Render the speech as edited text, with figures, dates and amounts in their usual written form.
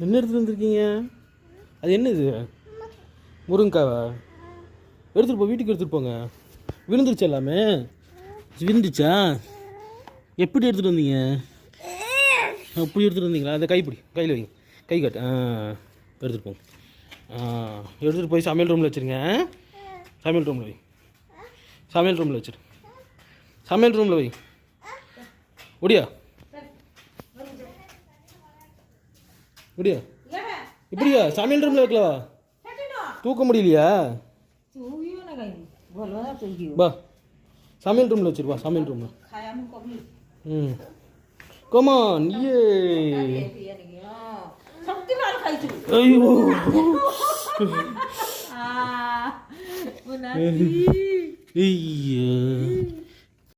என்ன எடுத்துகிட்டு வந்திருக்கீங்க? அது என்னது? முருங்கைக்காவா? எடுத்துகிட்டு போ, வீட்டுக்கு எடுத்துகிட்டு போங்க. விழுந்துருச்சு எல்லாமே. விழுந்துச்சா? எப்படி எடுத்துகிட்டு வந்தீங்க? அப்படி எடுத்துகிட்டு வந்தீங்களா? அந்த கைப்பிடி, கையில் வைங்க, கை காட்டு. எடுத்துகிட்டு போங்க. எடுத்துகிட்டு போய் சமையல் ரூமில் வச்சுருங்க. சமையல் ரூமில் வை. சமையல் ரூமில் வச்சுரு. சமையல் ரூமில் வை. முடியா முடியா இப்படியா? சமையல் ரூமில் வைக்கலவா? தூக்க முடியலையா? பா சமையல் ரூமில் வச்சிருவா. சமையல் ரூமில். கமான். ஐயோ.